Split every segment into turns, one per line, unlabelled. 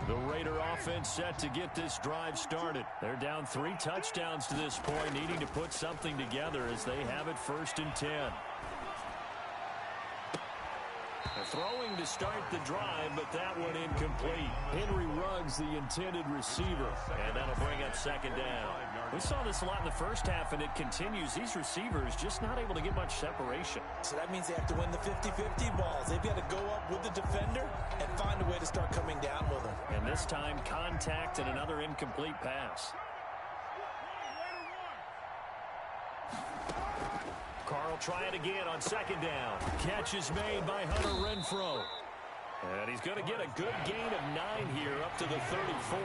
The Raider offense set to get this drive started. They're down 3 touchdowns to this point, needing to put something together as they have it 1st and 10. They're throwing to start the drive, but that one incomplete. Henry Ruggs, the intended receiver, and that'll bring up 2nd down. We saw this a lot in the first half, and it continues. These receivers just not able to get much separation.
So that means they have to win the 50-50 balls. They've got to go up with the defender and find a way to start coming down with them.
And this time, contact and another incomplete pass. Carl try it again on 2nd down. Catch is made by Hunter Renfrow. And he's going to get a good gain of 9 here up to the 34.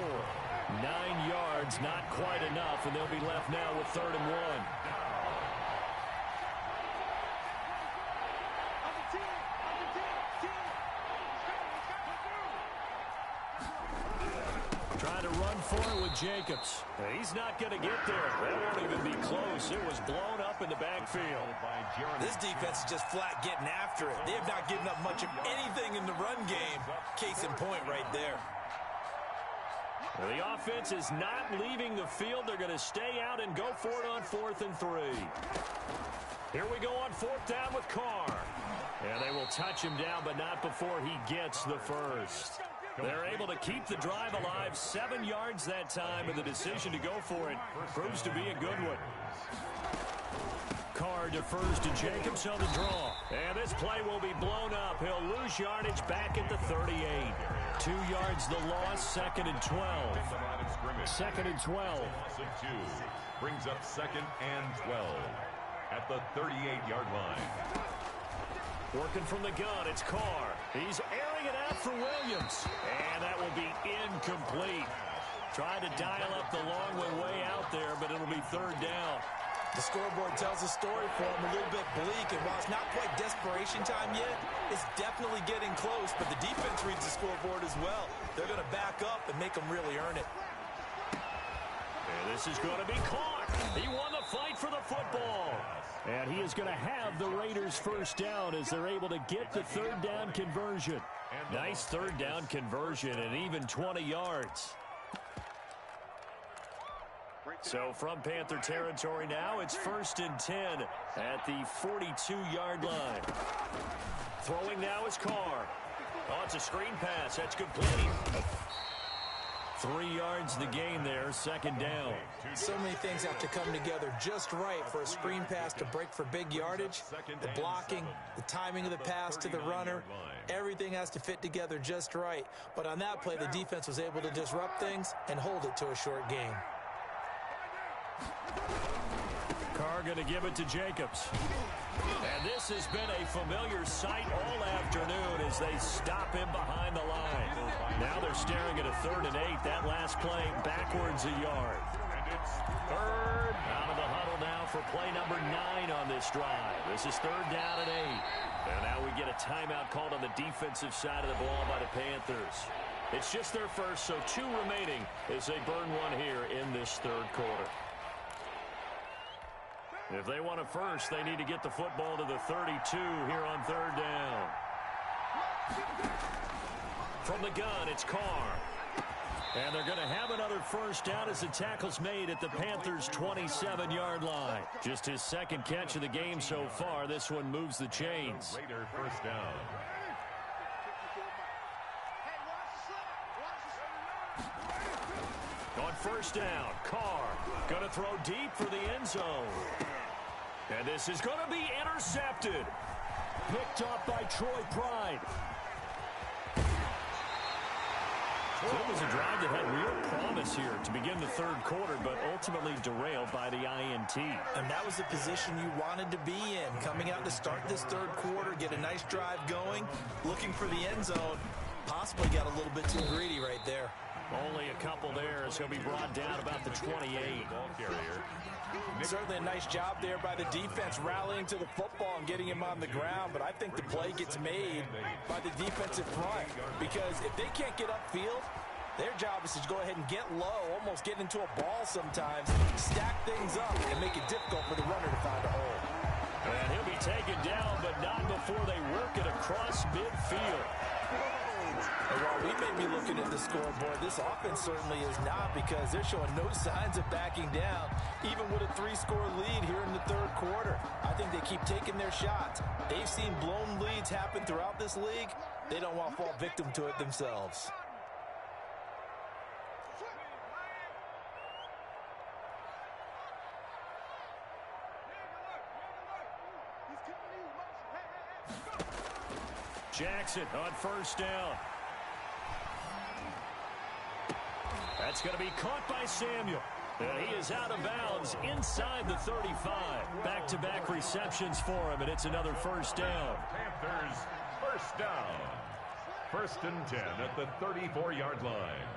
9 yards, not quite enough, and they'll be left now with 3rd and 1. Trying to run for it with Jacobs. He's not going to get there. That won't even be close. It was blown up in the backfield.
This defense is just flat getting after it. They have not given up much of anything in the run game. Case in point right there.
The offense is not leaving the field. They're going to stay out and go for it on 4th and 3. Here we go on 4th down with Carr. And they will touch him down, but not before he gets the first. They're able to keep the drive alive. 7 yards that time, and the decision to go for it proves to be a good one. Carr defers to Jacobs on the draw. And this play will be blown up. He'll lose yardage back at the 38. 2 yards the loss, 2nd and 12. 2nd and 12.
Brings up 2nd and 12 at the 38-yard line.
Working from the gun, it's Carr. He's airing it out for Williams. And that will be incomplete. Trying to dial up the long way out there, but it'll be 3rd down.
The scoreboard tells a story for him, a little bit bleak, and while it's not quite desperation time yet, it's definitely getting close, but the defense reads the scoreboard as well. They're going to back up and make them really earn it.
And this is going to be caught. He won the fight for the football. And he is going to have the Raiders 1st down as they're able to get the 3rd down conversion. Nice 3rd down conversion and even 20 yards. So from Panther territory now, it's 1st and 10 at the 42-yard line. Throwing now is Carr. Oh, it's a screen pass. That's complete. 3 yards the gain there, 2nd down.
So many things have to come together just right for a screen pass to break for big yardage. The blocking, the timing of the pass to the runner, everything has to fit together just right. But on that play, the defense was able to disrupt things and hold it to a short gain.
Carr going to give it to Jacobs. And this has been a familiar sight all afternoon as they stop him behind the line. Now they're staring at a 3rd and 8. That last play backwards a yard. 3rd out of the huddle now for play number 9 on this drive. This is 3rd down and 8. And now we get a timeout called on the defensive side of the ball by the Panthers. It's just their first, so 2 remaining as they burn one here in this 3rd quarter. If they want a first, they need to get the football to the 32 here on 3rd down. From the gun, it's Carr. And they're going to have another 1st down as the tackle's made at the Panthers' 27-yard line. Just his 2nd catch of the game so far. This one moves the chains.
Raider 1st down.
On 1st down, Carr going to throw deep for the end zone. And this is going to be intercepted. Picked up by Troy Pride. So it was a drive that had real promise here to begin the 3rd quarter, but ultimately derailed by the INT.
And that was the position you wanted to be in. Coming out to start this 3rd quarter, get a nice drive going, looking for the end zone. Possibly got a little bit too greedy right there.
Only a couple there as he'll be brought down about the 28.
Ball carrier.
Certainly a nice job there by the defense rallying to the football and getting him on the ground, but I think the play gets made by the defensive front because if they can't get upfield, their job is to go ahead and get low, almost get into a ball sometimes, stack things up, and make it difficult for the runner to find a hole.
And he'll be taken down, but not before they work it across midfield.
And while we may be looking at the scoreboard, this offense certainly is not, because they're showing no signs of backing down, even with a 3-score lead here in the third quarter. I think they keep taking their shots. They've seen blown leads happen throughout this league. They don't want to fall victim to it themselves.
Jackson on first down. That's going to be caught by Samuel. And he is out of bounds inside the 35. Back-to-back receptions for him, and it's another first down.
Panthers first down. 1st and 10 at the 34-yard line.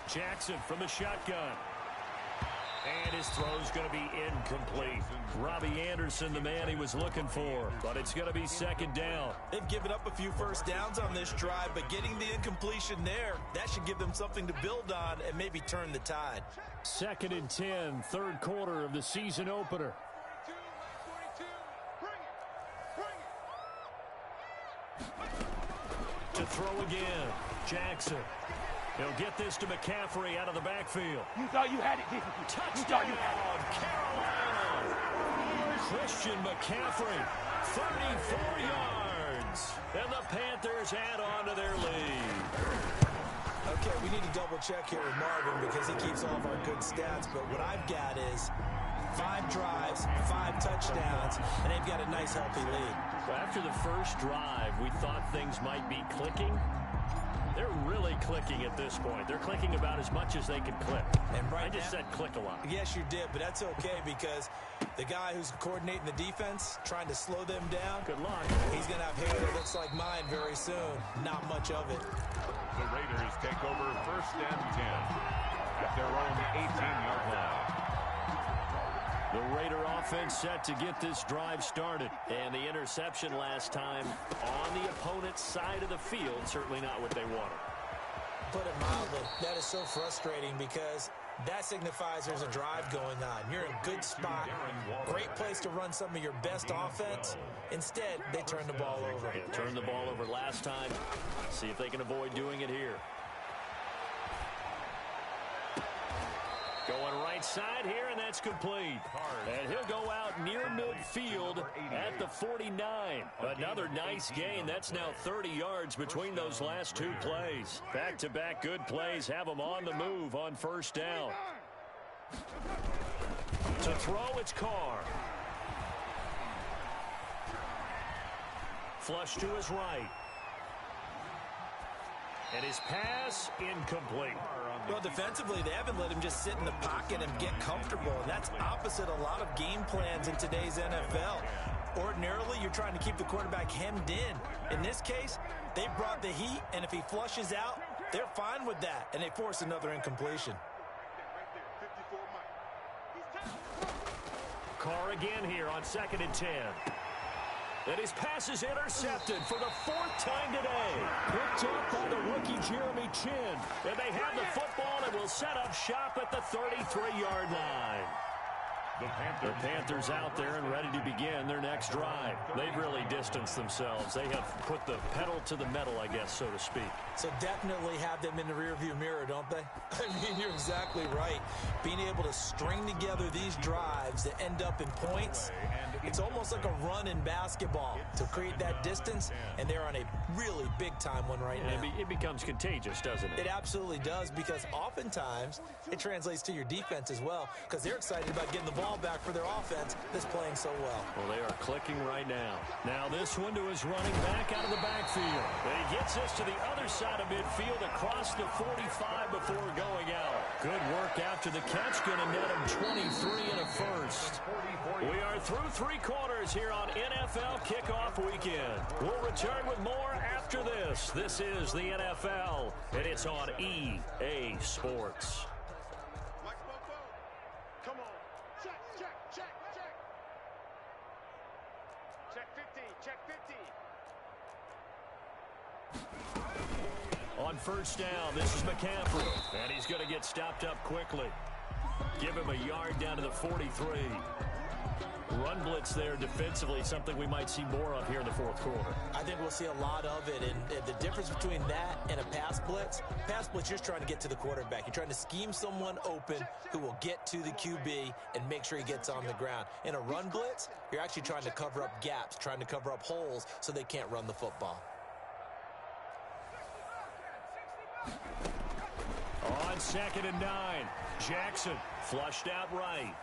Jackson from the shotgun. And his throw's going to be incomplete. Robbie Anderson, the man he was looking for. But it's going to be 2nd down.
They've given up a few first downs on this drive, but getting the incompletion there, that should give them something to build on and maybe turn the tide.
2nd and 10, third quarter of the season opener. To throw again, Jackson. He'll get this to McCaffrey out of the backfield.
You thought you had it, didn't you?
Touchdown, Carolina! Christian McCaffrey, 34 yards. And the Panthers add on to their lead.
Okay, we need to double check here with Marvin because he keeps all of our good stats. But what I've got is 5 drives, 5 touchdowns, and they've got a nice, healthy lead.
Well, after the first drive, we thought things might be clicking. They're really clicking at this point. They're clicking about as much as they can click.
And right
I just
now,
said click a lot.
Yes, you did, but that's okay because the guy who's coordinating the defense, trying to slow them down,
good luck.
He's going to have hair that looks like mine very soon. Not much of it.
The Raiders take over 1st and 10 at their own 18-yard line.
The Raider offense set to get this drive started. And the interception last time on the opponent's side of the field, certainly not what they wanted.
Put it mildly, that is so frustrating because that signifies there's a drive going on. You're in a good spot, great place to run some of your best offense. Instead, they turn the ball over.
Yeah, turned the ball over last time. See if they can avoid doing it here. Going right side here, and that's complete. And he'll go out near midfield at the 49. Another nice gain. That's now 30 yards between those last 2 plays. Back-to-back good plays have them on the move on first down. To throw, it's Carr. Flush to his right. And his pass incomplete.
Well, defensively, they haven't let him just sit in the pocket and get comfortable. And that's opposite a lot of game plans in today's NFL. Ordinarily, you're trying to keep the quarterback hemmed in. In this case, they brought the heat, and if he flushes out, they're fine with that. And they force another incompletion.
Carr again here on 2nd and 10. And his pass is intercepted for the 4th time today. Picked up by the rookie Jeremy Chin. And they have the football and will set up shop at the 33-yard line. The Panthers out there and ready to begin their next drive. They've really distanced themselves. They have put the pedal to the metal, I guess, so to speak.
So definitely have them in the rearview mirror, don't they? I mean, you're exactly right. Being able to string together these drives that end up in points, it's almost like a run in basketball to create that distance, and they're on a really big-time one right now.
It becomes contagious, doesn't it?
It absolutely does, because oftentimes it translates to your defense as well, because they're excited about getting the ball back for their offense that's playing so well.
Well, they are clicking right now. Now this one to his running back out of the backfield. And he gets this to the other side of midfield across the 45 before going out. Good work after the catch. Going to net him 23 and a first. We are through 3 quarters here on NFL Kickoff Weekend. We'll return with more after this. This is the NFL, and it's on EA Sports. On first down, this is McCaffrey, and he's going to get stopped up quickly. Give him a yard down to the 43. Run blitz there defensively, something we might see more of here in the fourth quarter.
I think we'll see a lot of it, and the difference between that and a pass blitz, you're just trying to get to the quarterback. You're trying to scheme someone open who will get to the QB and make sure he gets on the ground. In a run blitz, you're actually trying to cover up gaps, trying to cover up holes so they can't run the football.
On 2nd and 9, Jackson flushed out right.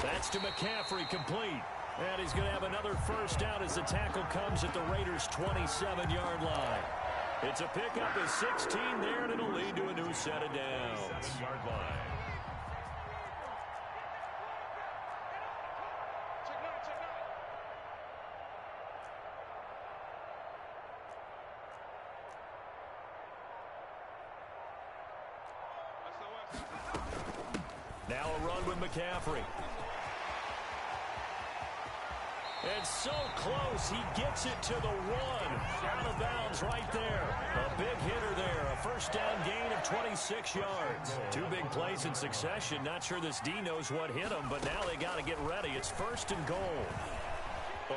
That's to McCaffrey, complete. And he's going to have another first down as the tackle comes at the Raiders' 27-yard line. It's a pickup of 16 there, and it'll lead to a new set of downs.
7-yard line.
Now a run with McCaffrey. And so close, he gets it to the 1. Out of bounds right there. A big hitter there. A first down gain of 26 yards. 2 big plays in succession. Not sure this D knows what hit him, but now they got to get ready. It's 1st and goal.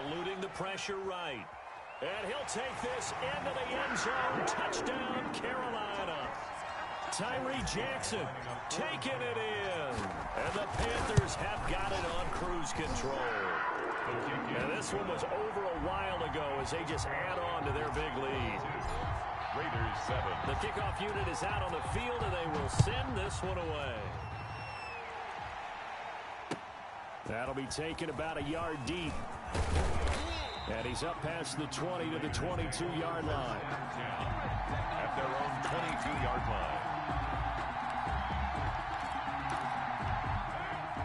Eluding the pressure right. And he'll take this into the end zone. Touchdown, Carolina. Tyree Jackson taking it in. And the Panthers have got it on cruise control. And this one was over a while ago as they just add on to their big lead.
Raiders 7.
The kickoff unit is out on the field, and they will send this one away. That'll be taken about a yard deep. And he's up past the 20 to the 22-yard line.
At their own 22-yard line.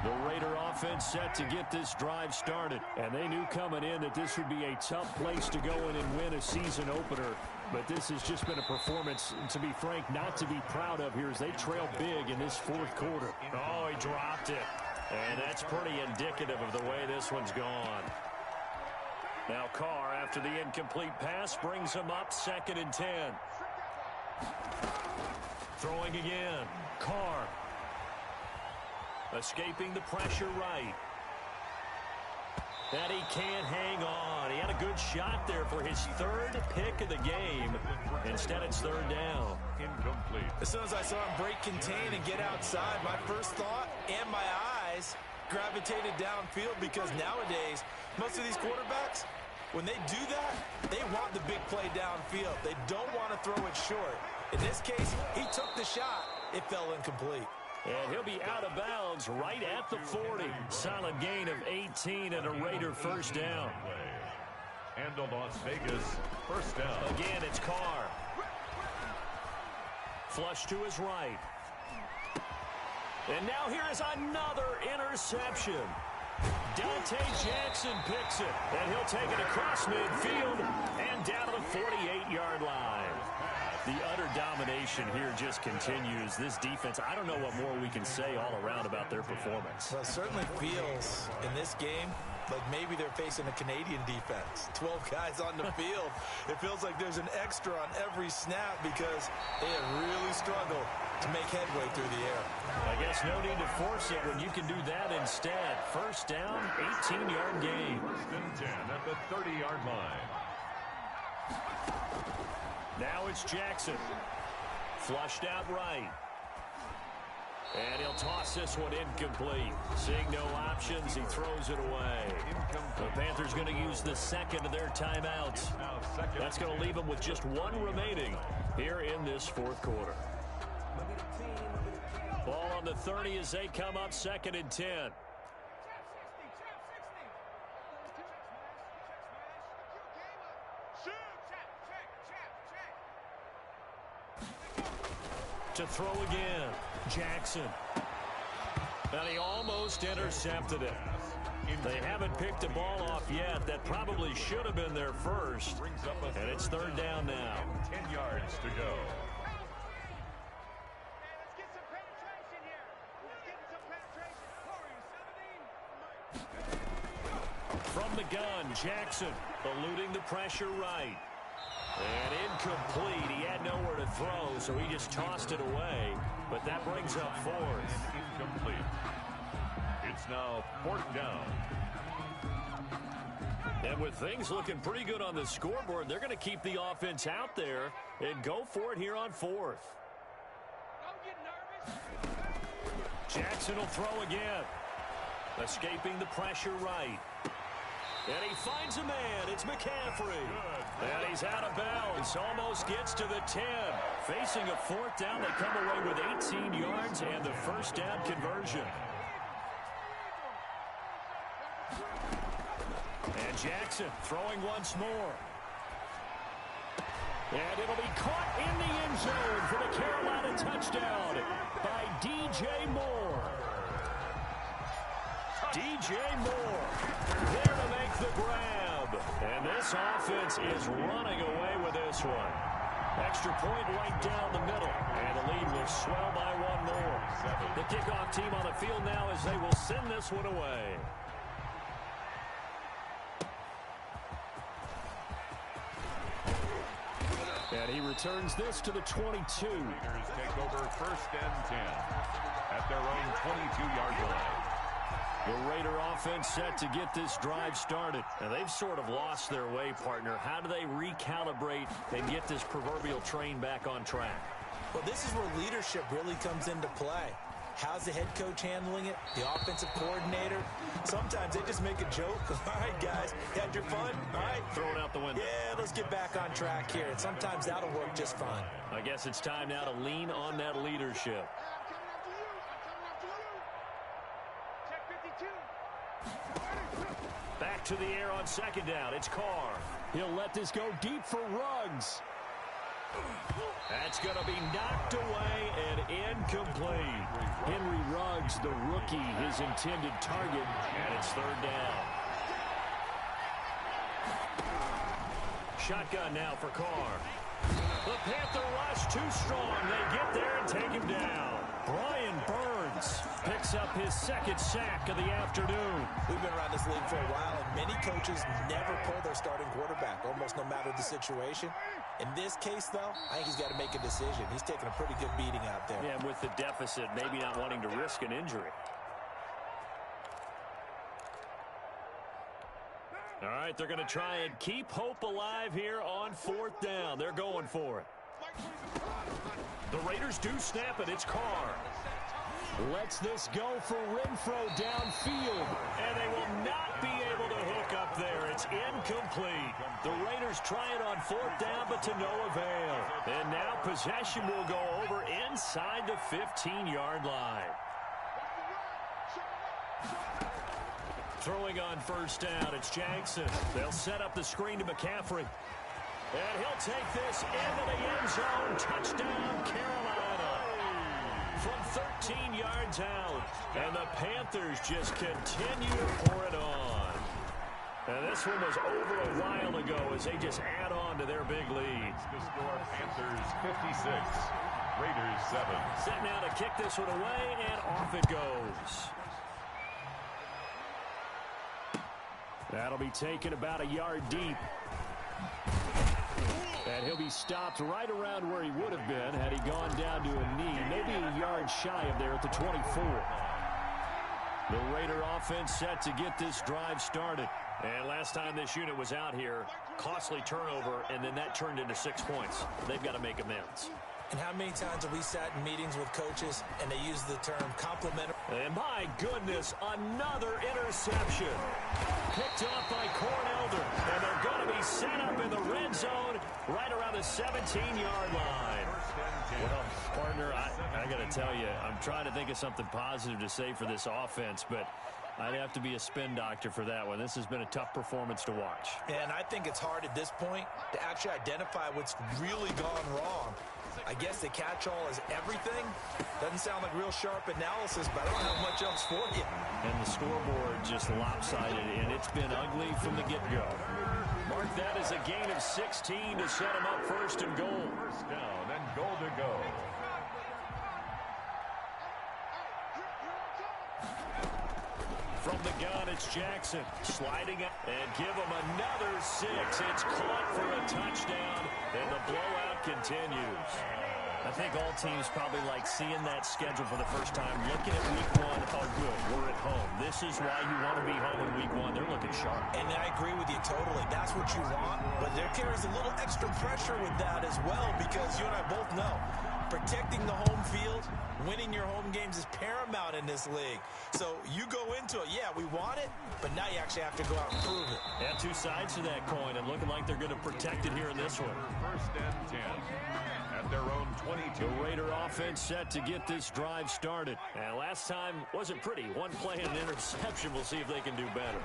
The Raider offense set to get this drive started. And they knew coming in that this would be a tough place to go in and win a season opener. But this has just been a performance, to be frank, not to be proud of here as they trail big in this fourth quarter. Oh, he dropped it. And that's pretty indicative of the way this one's gone. Now Carr, after the incomplete pass, brings him up 2nd and 10. Throwing again. Carr. Escaping the pressure right. And he can't hang on. He had a good shot there for his 3rd pick of the game. Instead, it's 3rd down.
Incomplete.
As soon as I saw him break contain and get outside, my first thought and my eyes gravitated downfield, because nowadays, most of these quarterbacks, when they do that, they want the big play downfield. They don't want to throw it short. In this case, he took the shot. It fell incomplete.
And he'll be out of bounds right at the 40. Solid gain of 18 and a Raider first down.
And a Las Vegas first down.
Again, it's Carr. Flush to his right. And now here is another interception. Dante Jackson picks it. And he'll take it across midfield and down to the 48-yard line. The utter domination here just continues. This defense, I don't know what more we can say all around about their performance.
Well, it certainly feels in this game like maybe they're facing a Canadian defense. 12 guys on the field. It feels like there's an extra on every snap because they have really struggled to make headway through the air.
I guess no need to force it when you can do that instead. First down, 18-yard gain.
10 at the 30-yard line.
Now it's Jackson. Flushed out right. And he'll toss this one incomplete. Seeing no options, he throws it away. The Panthers going to use the 2nd of their timeouts. That's going to leave them with just 1 remaining here in this fourth quarter. Ball on the 30 as they come up 2nd and 10. To throw again, Jackson. And he almost intercepted it. They haven't picked the ball off yet. That probably should have been their first. And it's 3rd down now.
10 yards to go.
From the gun, Jackson eluding the pressure right. And incomplete. He had nowhere to throw, so he just tossed it away. But that brings up 4th.
Incomplete. It's now 4th down.
And with things looking pretty good on the scoreboard, they're going to keep the offense out there and go for it here on 4th. Jackson will throw again. Escaping the pressure right. And he finds a man. It's McCaffrey. And he's out of bounds. Almost gets to the 10. Facing a 4th down, they come away with 18 yards and the first down conversion. And Jackson throwing once more. And it'll be caught in the end zone for the Carolina touchdown by DJ Moore. DJ Moore there to make the grab. And this offense is running away with this one. Extra point right down the middle. And the lead will swell by one more. The kickoff team on the field now as they will send this one away. And he returns this to the 22.
Raiders take over 1st and 10 at their own 22-yard line.
The Raider offense set to get this drive started. And they've sort of lost their way, partner. How do they recalibrate and get this proverbial train back on track?
Well, this is where leadership really comes into play. How's the head coach handling it? The offensive coordinator? Sometimes they just make a joke. All right, guys, had your fun? All right.
Throw it out the window.
Yeah, let's get back on track here. And sometimes that'll work just fine.
I guess it's time now to lean on that leadership. Back to the air on 2nd down. It's Carr. He'll let this go deep for Ruggs. That's going to be knocked away and incomplete. Henry Ruggs, the rookie, his intended target, and it's 3rd down. Shotgun now for Carr. The Panther rush too strong. They get there and take him down. Brian Burns picks up his 2nd sack of the afternoon.
We've been around this league for a while, and many coaches never pull their starting quarterback, almost no matter the situation. In this case, though, I think he's got to make a decision. He's taking a pretty good beating out there.
Yeah, with the deficit, maybe not wanting to risk an injury. All right, they're going to try and keep hope alive here on 4th down. They're going for it. The Raiders do snap it. It's Carr. Lets this go for Renfro downfield. And they will not be able to hook up there. It's incomplete. The Raiders try it on 4th down, but to no avail. And now possession will go over inside the 15-yard line. Throwing on 1st down, it's Jackson. They'll set up the screen to McCaffrey. And he'll take this into the end zone. Touchdown, Carolina. From 13 yards out. And the Panthers just continue to pour it on. And this one was over a while ago as they just add on to their big lead.
The score, Panthers 56, Raiders 7.
Set now to kick this one away, and off it goes. That'll be taken about a yard deep. And he'll be stopped right around where he would have been had he gone down to a knee, maybe a yard shy of there at the 24. The Raider offense set to get this drive started. And last time this unit was out here, costly turnover, and then that turned into 6 points. They've got to make amends.
And how many times have we sat in meetings with coaches and they use the term complimentary?
And my goodness, another interception. Picked off by Cornelder. And they're going to be set up in the red zone right around the 17-yard line. Well, partner, I got to tell you, I'm trying to think of something positive to say for this offense, but I'd have to be a spin doctor for that one. This has been a tough performance to watch.
And I think it's hard at this point to actually identify what's really gone wrong. I guess the catch-all is everything. Doesn't sound like real sharp analysis, but I don't have much else for you.
And the scoreboard just lopsided, and it's been ugly from the get-go. Mark that as a gain of 16 to set him up 1st and goal.
1st down and goal to go.
From the gun, it's Jackson sliding up and give him another 6. It's caught for a touchdown, and the blowout continues. I think all teams probably like seeing that schedule for the first time, looking at week one. Oh, good, we're at home. This is why you want to be home in week one. They're looking sharp.
And I agree with you totally. That's what you want, but there carries a little extra pressure with that as well, because you and I both know protecting the home field, winning your home games is paramount in this league. So you go into it, yeah, we want it, but now you actually have to go out and prove it.
Yeah, two sides to that coin, and looking like they're going to protect it here in this one.
First and 10 at their own 22.
The Raider offense set to get this drive started. And last time wasn't pretty. One play and an interception. We'll see if they can do better.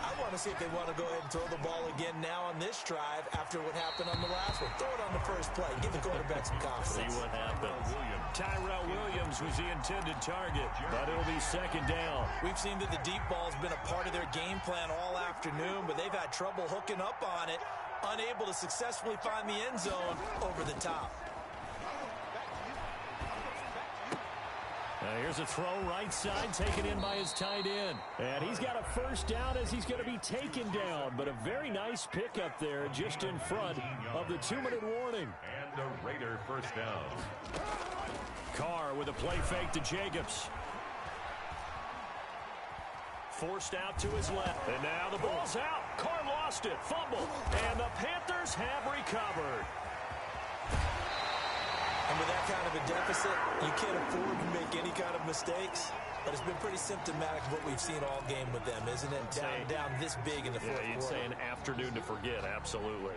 I want to see if they want to go ahead and throw the ball again now on this drive after what happened on the last one. Throw it on the first play. Give the quarterback some confidence.
See what happens. Tyrell Williams was the intended target, but it'll be second down.
We've seen that the deep ball's been a part of their game plan all afternoon, but they've had trouble hooking up on it, unable to successfully find the end zone over the top.
Here's a throw right side, taken in by his tight end. And he's got a first down as he's going to be taken down. But a very nice pickup there just in front of the 2-minute warning.
And a Raider first down.
Carr with a play fake to Jacobs. Forced out to his left. And now the ball's out. Carr lost it. Fumble. And the Panthers have recovered.
And with that kind of a deficit, you can't afford to make any kind of mistakes. But it's been pretty symptomatic of what we've seen all game with them, isn't it? Down this big in the fourth quarter.
Yeah, you'd say an afternoon to forget, absolutely.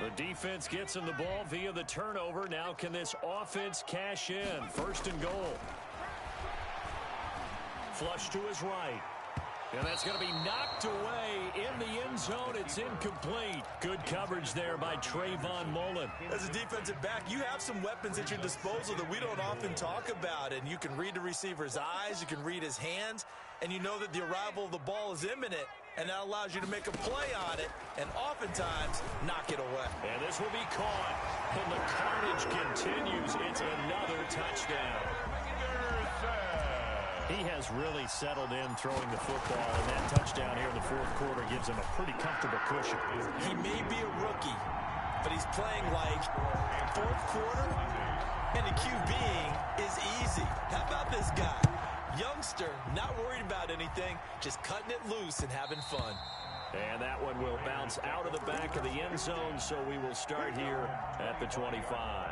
The defense gets him the ball via the turnover. Now can this offense cash in? First and goal. Flush to his right. And that's going to be knocked away in the end zone. It's incomplete. Good coverage there by Trayvon Mullen.
As a defensive back, you have some weapons at your disposal that we don't often talk about. And you can read the receiver's eyes, you can read his hands, and you know that the arrival of the ball is imminent. And that allows you to make a play on it and oftentimes knock it away.
And this will be caught. And the carnage continues. It's another touchdown. He has really settled in throwing the football, and that touchdown here in the fourth quarter gives him a pretty comfortable cushion.
He may be a rookie, but he's playing like fourth quarter, and the QBing is easy. How about this guy? Youngster, not worried about anything, just cutting it loose and having fun.
And that one will bounce out of the back of the end zone, so we will start here at the 25.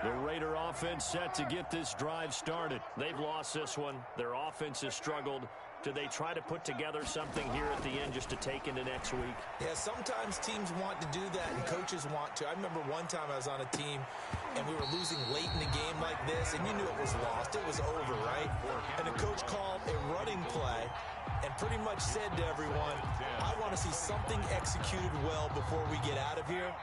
The Raider offense set to get this drive started. They've lost this one. Their offense has struggled. Do they try to put together something here at the end just to take into next week?
Yeah, sometimes teams want to do that and coaches want to. I remember one time I was on a team and we were losing late in the game like this, and you knew it was lost. It was over, right? And the coach called a running play and pretty much said to everyone, I want to see something executed well before we get out of here.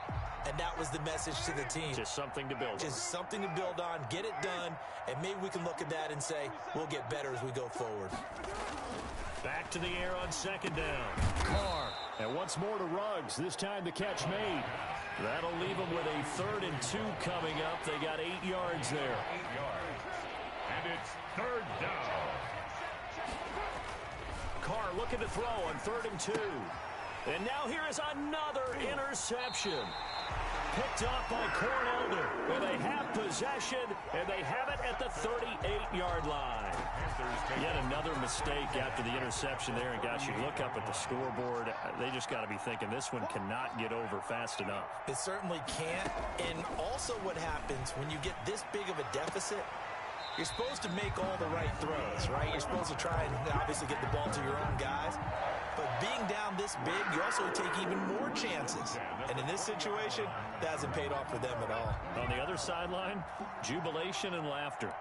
And that was the message to the team.
Just something to build on.
Just something to build on, get it done, and maybe we can look at that and say, we'll get better as we go forward.
Back to the air on second down. Carr. And once more to Ruggs. This time the catch made. That'll leave them with a 3rd and 2 coming up. They got 8 yards there.
8 yards. And it's 3rd down.
Carr looking to throw on 3rd and 2. And now here is another interception. Picked off by Cornelder. And they have possession, and they have it at the 38-yard line. Yet another mistake after the interception there. And, gosh, you look up at the scoreboard. They just got to be thinking this one cannot get over fast enough.
It certainly can't. And also what happens when you get this big of a deficit, you're supposed to make all the right throws, right? You're supposed to try and obviously get the ball to your own guys. But being down this big, you also take even more chances. And in this situation, that hasn't paid off for them at all.
On the other sideline, jubilation and laughter.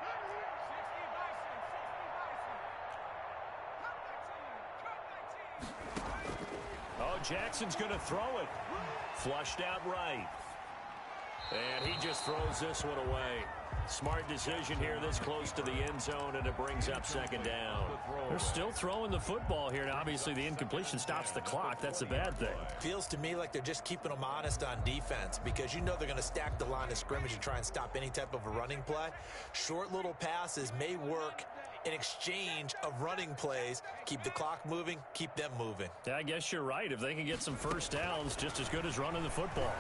Oh, Jackson's going to throw it. Flushed out right. And he just throws this one away. Smart decision here this close to the end zone, and it brings up second down. They're still throwing the football here. Now, obviously, the incompletion stops the clock. That's a bad thing.
Feels to me like they're just keeping them honest on defense because you know they're going to stack the line of scrimmage and try and stop any type of a running play. Short little passes may work in exchange of running plays. Keep the clock moving, keep them moving.
Yeah, I guess you're right. If they can get some first downs, just as good as running the football.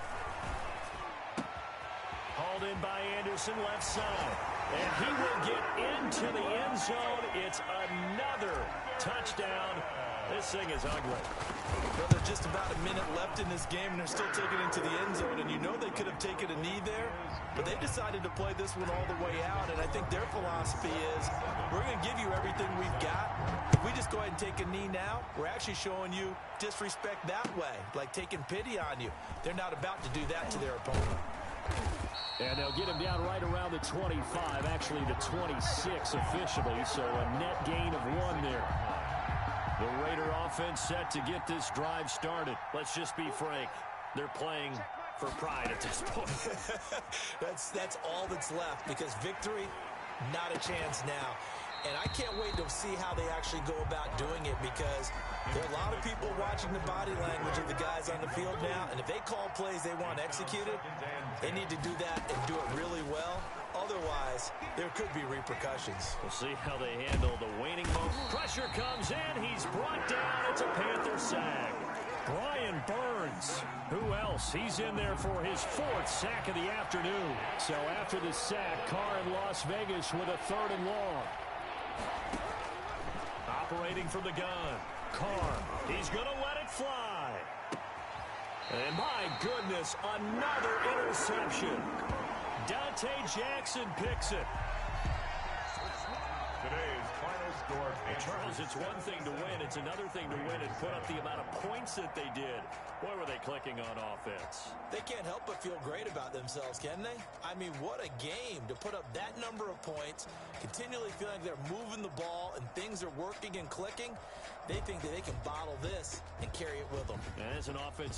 Hauled held in by Anderson left side. And he will get into the end zone. It's another touchdown. This thing is ugly.
Well, there's just about a minute left in this game, and they're still taking it to the end zone. And you know they could have taken a knee there, but they decided to play this one all the way out. And I think their philosophy is, we're going to give you everything we've got. If we just go ahead and take a knee now, we're actually showing you disrespect that way, like taking pity on you. They're not about to do that to their opponent.
And they'll get him down right around the 25, actually the 26 officially, so a net gain of 1 there. The Raider offense set to get this drive started. Let's just be frank. They're playing for pride at this point.
That's all that's left, because victory, not a chance now. And I can't wait to see how they actually go about doing it, because there are a lot of people watching the body language of the guys on the field now, and if they call plays they want executed, they need to do that and do it really well. Otherwise, there could be repercussions.
We'll see how they handle the waning moment. Pressure comes in. He's brought down. It's a Panther sack. Brian Burns. Who else? He's in there for his 4th sack of the afternoon. So after the sack, Carr in Las Vegas with a 3rd and long. Operating from the gun. Carr. He's going to let it fly. And my goodness, another interception. Dante Jackson picks it.
Today's final score.
Charles, it's one thing to win. It's another thing to win and put up the amount of points that they did. Boy, were they clicking on offense.
They can't help but feel great about themselves, can they? I mean, what a game to put up that number of points, continually feeling like they're moving the ball and things are working and clicking. They think that they can bottle this and carry it with them.
And as an offensive